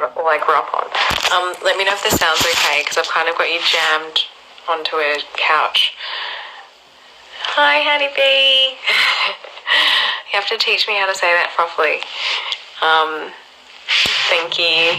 all I grew up on. Let me know if this sounds okay, because I've kind of got you jammed onto a couch. Hi, honeybee. You have to teach me how to say that properly. Thank you.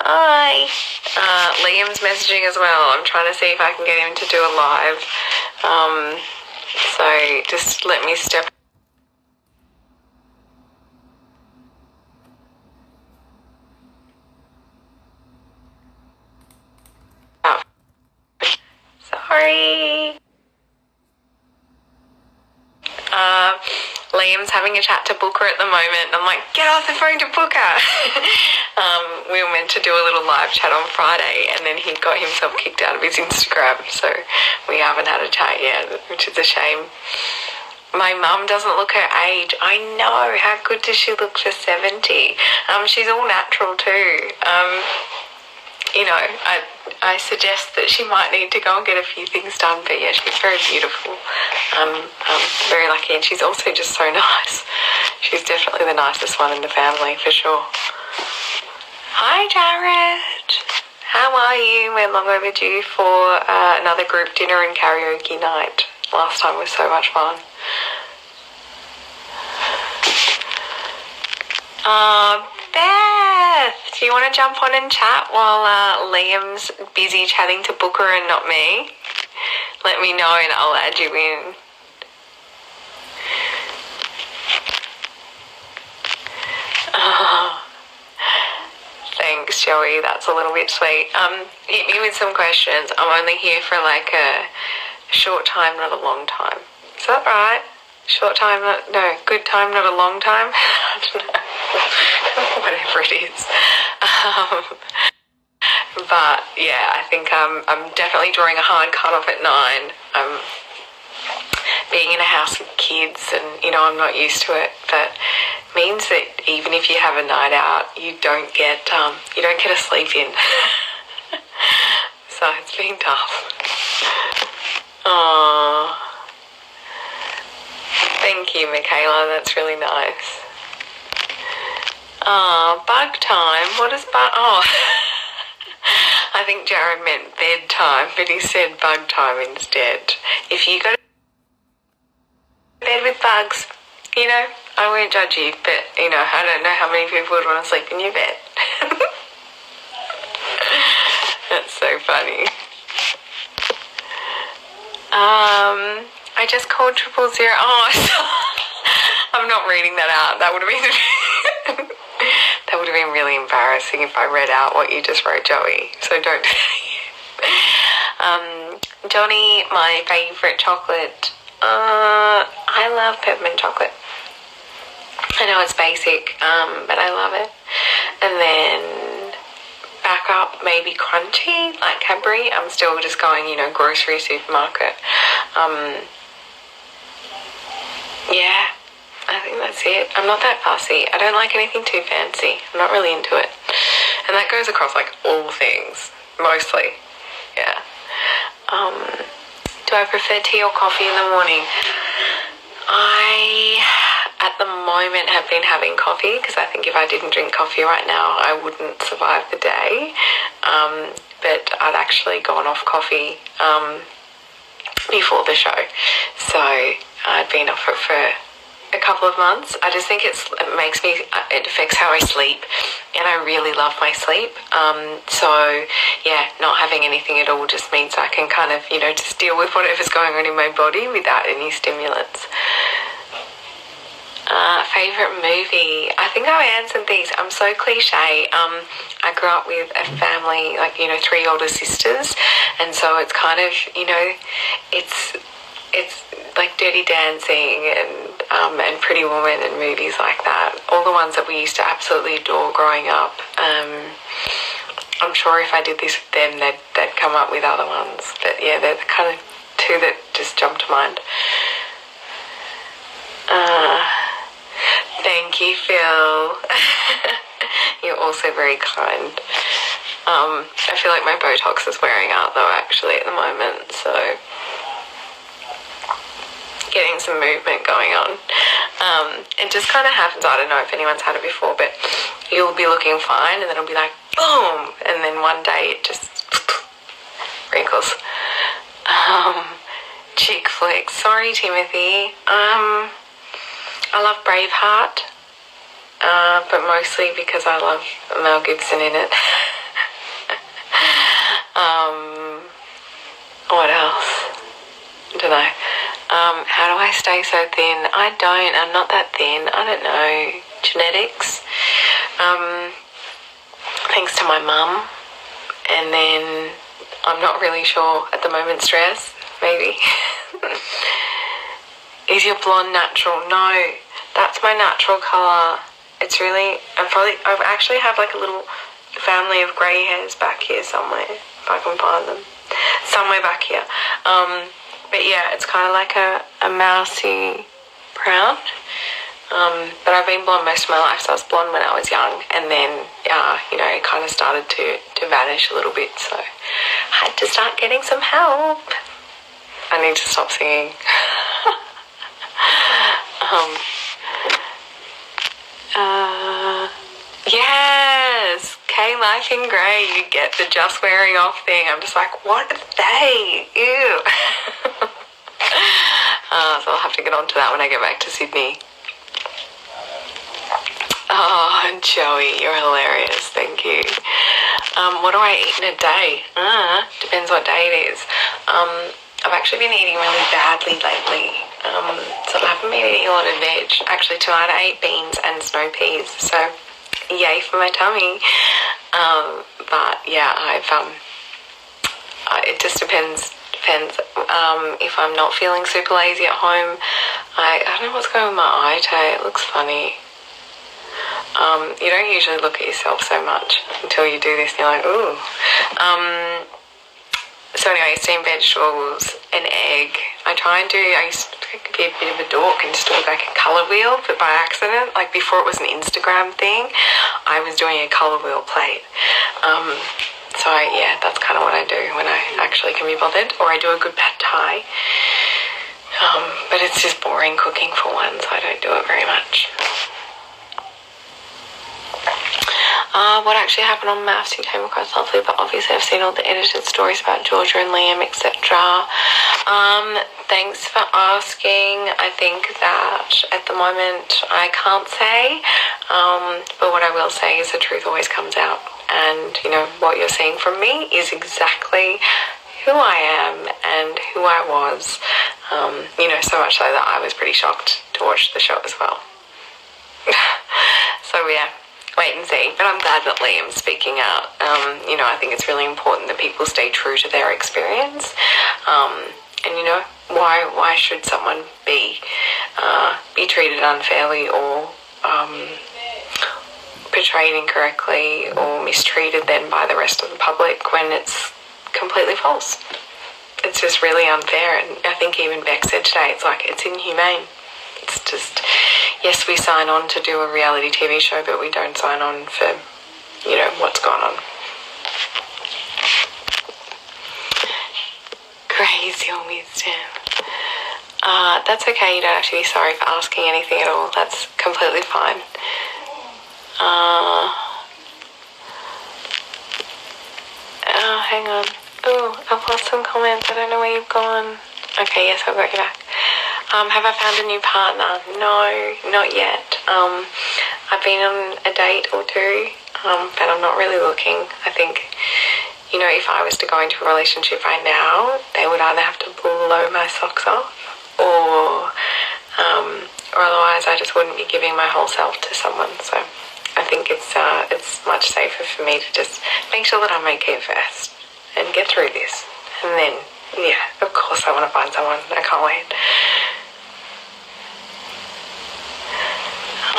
Hi. Liam's messaging as well. I'm trying to see if I can get him to do a live. So just let me step up. Sorry. Liam's having a chat to Booker at the moment. I'm like, get off the phone to Booker. We were meant to do a little live chat on Friday, and then he got himself kicked out of his Instagram, so we haven't had a chat yet, which is a shame. My mum doesn't look her age. I know. How good does she look for 70? She's all natural too. You know, I suggest that she might need to go and get a few things done, but yeah, she's very beautiful. I'm very lucky, and she's also just so nice. She's definitely the nicest one in the family, for sure. Hi, Jared. How are you? We're long overdue for another group dinner and karaoke night. Last time was so much fun. Beth, do you want to jump on and chat while Liam's busy chatting to Booker and not me? Let me know and I'll add you in. Oh, thanks, Joey. That's a little bit sweet. Hit me with some questions. I'm only here for like a short time, not a long time. Is that right? Short time, good time, not a long time. I don't know. Whatever it is. But yeah, I think I'm definitely drawing a hard cut-off at 9. Being in a house with kids, and you know, I'm not used to it, but means that even if you have a night out, you don't get a sleep in. So it's been tough. Oh, thank you, Michaela. That's really nice. Oh, bug time. What is bug? Oh, I think Jared meant bedtime, but he said bug time instead. If you go to bed with bugs, you know, I won't judge you, but, you know, I don't know how many people would want to sleep in your bed. That's so funny. I just called 000. Oh, I'm not reading that out. That would have been that would have been really embarrassing if I read out what you just wrote, Joey. So don't. Johnny, my favourite chocolate. I love peppermint chocolate. I know it's basic, but I love it. And then back up, maybe crunchy, like Cadbury. I'm still just going, you know, grocery, supermarket. Yeah, I think that's it. I'm not that fussy. I don't like anything too fancy. I'm not really into it. And that goes across, like, all things, mostly. Yeah. Do I prefer tea or coffee in the morning? I, at the moment, have been having coffee, because I think if I didn't drink coffee right now, I wouldn't survive the day. But I'd actually gone off coffee before the show. So I'd been off it for a couple of months. I just think it affects how I sleep, and I really love my sleep. So yeah, not having anything at all just means I can kind of, you know, just deal with whatever's going on in my body without any stimulants. Favourite movie? I think I answered these. I'm so cliche. I grew up with a family, like, you know, 3 older sisters, and so it's kind of, you know, it's like Dirty Dancing and Pretty Woman and movies like that. All the ones that we used to absolutely adore growing up. I'm sure if I did this with them, they'd come up with other ones. But yeah, they're the kind of 2 that just jump to mind. Thank you, Phil. You're also very kind. I feel like my Botox is wearing out though, actually, at the moment, so getting some movement going on. It just kind of happens. I don't know if anyone's had it before, but you'll be looking fine and then it'll be like, boom, and then one day it just wrinkles. Chick flicks. Sorry, Timothy. I love Braveheart, but mostly because I love Mel Gibson in it. What else? I don't know. How do I stay so thin? I'm not that thin. I don't know. Genetics. Thanks to my mum. And then I'm not really sure at the moment. Stress, maybe. Is your blonde natural? No, that's my natural colour. It's really, I actually have like a little family of grey hairs back here somewhere, if I can find them. Somewhere back here. But yeah, it's kind of like a mousy brown. But I've been blonde most of my life, so I was blonde when I was young, and then, it kind of started to vanish a little bit, so I had to start getting some help. I need to stop singing. Yes, K-Life in Grey, you get the just wearing off thing. I'm just like, what are they? Ew. So I'll have to get onto that when I get back to Sydney. Oh, Joey, you're hilarious. Thank you. What do I eat in a day? Depends what day it is. I've actually been eating really badly lately. So I haven't been eating a lot of veg. Actually, tonight I ate beans and snow peas. So, yay for my tummy. But yeah, it just depends. If I'm not feeling super lazy at home, I don't know what's going on with my eye today. It looks funny. You don't usually look at yourself so much until you do this and you're like, ooh. So anyway, steamed vegetables, an egg. I used to be a bit of a dork and just do like a colour wheel, but by accident, like before it was an Instagram thing, I was doing a colour wheel plate. So that's kind of what I do when I actually can be bothered, or I do a good pad thai. But it's just boring cooking for one, so I don't do it very much. What actually happened on Maths you came across lovely, but obviously I've seen all the edited stories about Georgia and Liam, etc. Thanks for asking. I think that at the moment I can't say, but what I will say is the truth always comes out, and what you're seeing from me is exactly who I am and who I was, so much so that I was pretty shocked to watch the show as well. So yeah, wait and see. But I'm glad that Liam's speaking out. I think it's really important that people stay true to their experience. And why should someone be treated unfairly or portrayed incorrectly or mistreated then by the rest of the public when it's completely false? It's just really unfair. And I think even Beck said today, it's inhumane. It's just, yes, we sign on to do a reality TV show, but we don't sign on for, what's going on. Crazy on wisdom. That's okay. You don't have to be sorry for asking anything at all. That's completely fine. Hang on. Oh, I've lost some comments. I don't know where you've gone. Okay, yes, I've got you back. Have I found a new partner? No, not yet. I've been on a date or two, but I'm not really looking. I think, if I was to go into a relationship right now, they would either have to blow my socks off or otherwise I just wouldn't be giving my whole self to someone. So I think it's much safer for me to just make sure that I'm okay first and get through this. And then, yeah, of course I want to find someone. I can't wait.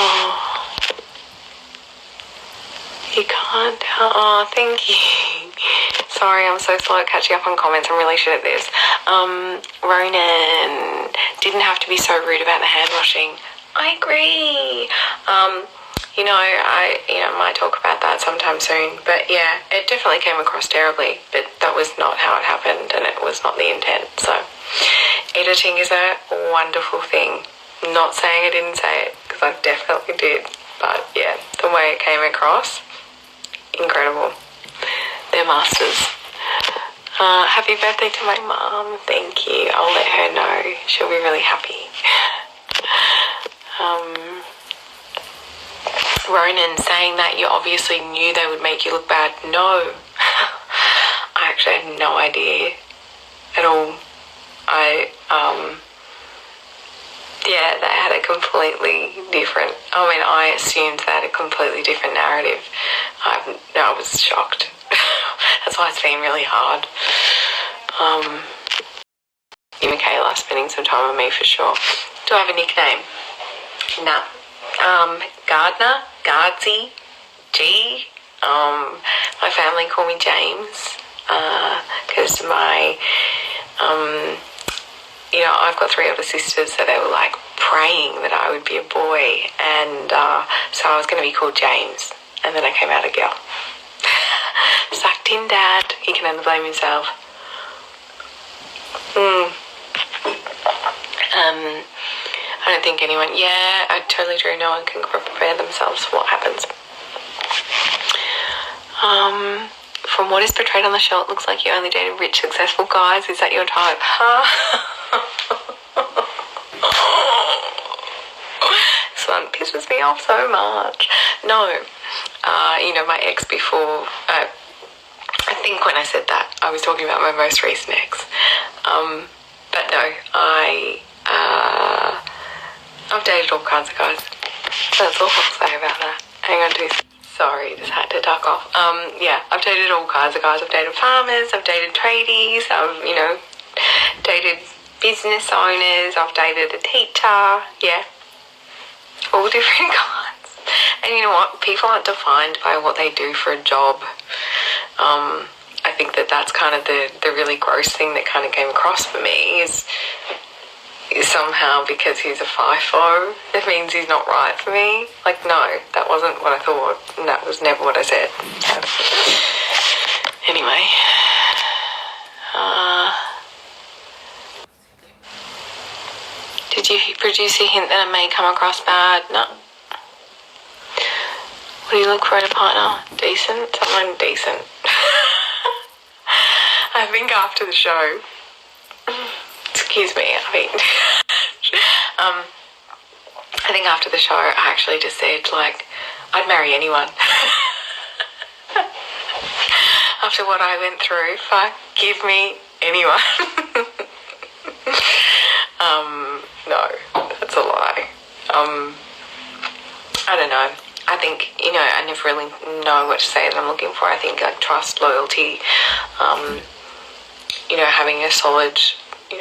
Oh, you can't tell. Oh, thank you. Sorry, I'm so slow at catching up on comments. I'm really shit at this. Ronan didn't have to be so rude about the hand washing. I agree. I might talk about that sometime soon. But yeah, it definitely came across terribly. But that was not how it happened, and it was not the intent. So editing is a wonderful thing. Not saying I didn't say it, because I definitely did. But yeah, the way it came across, incredible. They're masters. Happy birthday to my mum. Thank you. I'll let her know. She'll be really happy. Ronan saying that you obviously knew they would make you look bad. No. I actually had no idea at all. Yeah, they had a completely different, I assumed they had a completely different narrative. I was shocked. That's why it's been really hard. You, Michaela, spending some time with me for sure. Do I have a nickname? Nah. Gardner, Guardsy, G. My family call me James, because I've got 3 older sisters, so they were like praying that I would be a boy, and so I was going to be called James, and then I came out a girl. Sucked in, Dad. He can only blame himself. I don't think anyone, I totally do. No one can prepare themselves for what happens. From what is portrayed on the show, it looks like you only dated rich, successful guys. Is that your type? This one pisses me off so much. No. My ex before, I think when I said that, I was talking about my most recent ex. But no, I've dated all kinds of guys. That's all I'll say about that. Hang on, sorry, just had to duck off. I've dated all kinds of guys. I've dated farmers, I've dated tradies, I've, dated business owners, I've dated a teacher, all different kinds. And you know what? People aren't defined by what they do for a job. I think that's kind of the really gross thing that kind of came across for me is somehow because he's a FIFO, it means he's not right for me. Like, no, that wasn't what I thought, and that was never what I said. So, anyway. Did you produce a hint that I may come across bad? No. What do you look for in a partner? Decent? Someone decent. I think after the show, excuse me, I think after the show I actually just said, I'd marry anyone. After what I went through, give me anyone. No, that's a lie. I don't know. I think, I never really know what to say that I'm looking for. I think trust, loyalty, having a solid,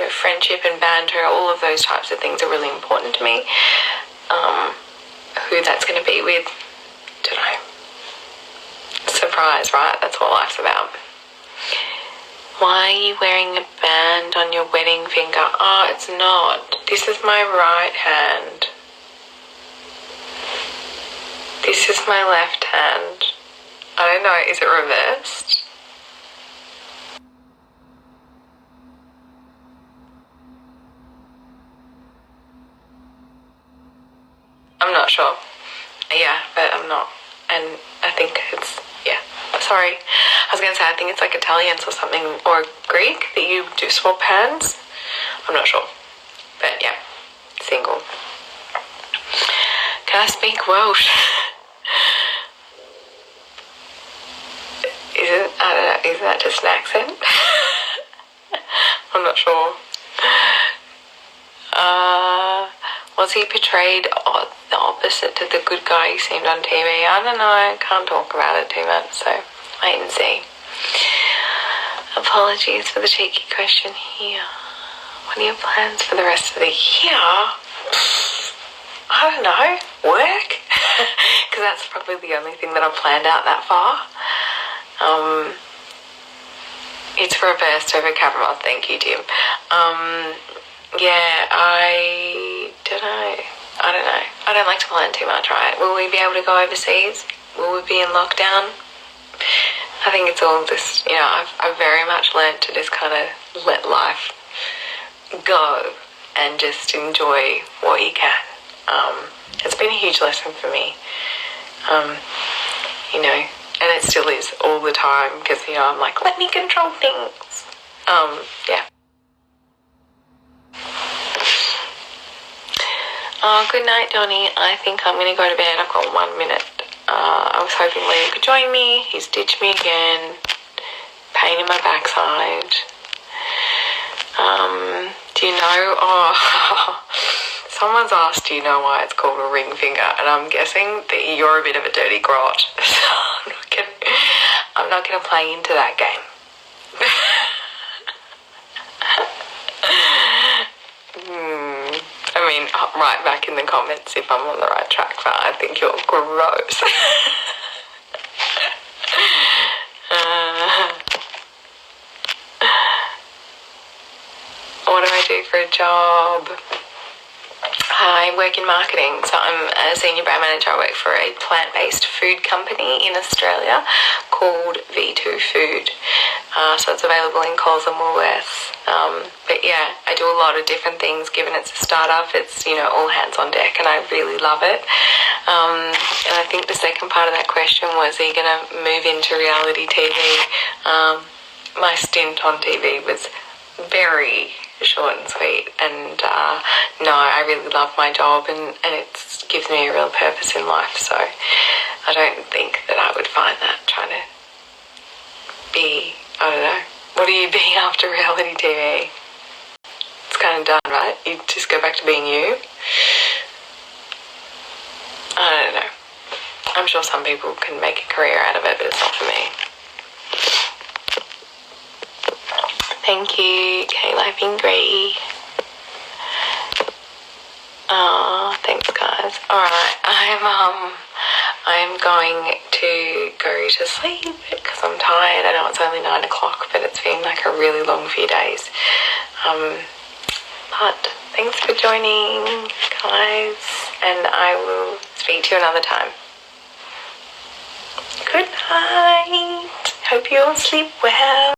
friendship and banter, all of those types of things are really important to me. Who that's going to be with, don't know. Surprise, right? That's what life's about. Why are you wearing a band on your wedding finger? Oh, it's not. This is my right hand. This is my left hand. I don't know, is it reversed? I'm not sure. Yeah, but I'm not. And I think it's, sorry. I was going to say, I think it's like Italians or something, or Greek, that you do swap hands. I'm not sure. But yeah, single. Can I speak Welsh? I don't know, is that just an accent? I'm not sure. Was he portrayed the opposite to the good guy he seemed on TV? I don't know, I can't talk about it too much, so wait and see. Apologies for the cheeky question here. What are your plans for the rest of the year? I don't know, work? Because that's probably the only thing that I've planned out that far. It's reversed over camera. Thank you, Tim. I don't know. I don't like to plan too much, right? Will we be able to go overseas? Will we be in lockdown? I think it's all just, I've very much learned to just kind of let life go and just enjoy what you can. It's been a huge lesson for me, you know, and it still is all the time, because, you know, I'm like, let me control things. Yeah. Good night, Donnie. I think I'm going to go to bed. I've got 1 minute. I was hoping Liam could join me. He's ditched me again. Pain in my backside. Do you know, someone's asked, do you know why it's called a ring finger? And I'm guessing that you're a bit of a dirty grot. So I'm not gonna play into that game. I mean, write back in the comments if I'm on the right track, but I think you're gross. What do I do for a job? I work in marketing, so I'm a senior brand manager. I work for a plant-based food company in Australia called V2 Food. So it's available in Coles and Woolworths. But yeah, I do a lot of different things. Given it's a startup, it's, you know, all hands on deck, and I really love it. And I think the second part of that question was, are you going to move into reality TV? My stint on TV was very short and sweet, and no, I really love my job, and it gives me a real purpose in life, so I don't think that I would find that trying to be, I don't know, what are you being after reality TV? It's kind of done, right? You just go back to being you. I don't know. I'm sure some people can make a career out of it, but it's not for me. Thank you, K-Life in Grey. Thanks, guys. Alright, I'm going to go to sleep because I'm tired. I know it's only 9 o'clock, but it's been like a really long few days. But thanks for joining, guys, and I will speak to you another time. Good night. Hope you all sleep well.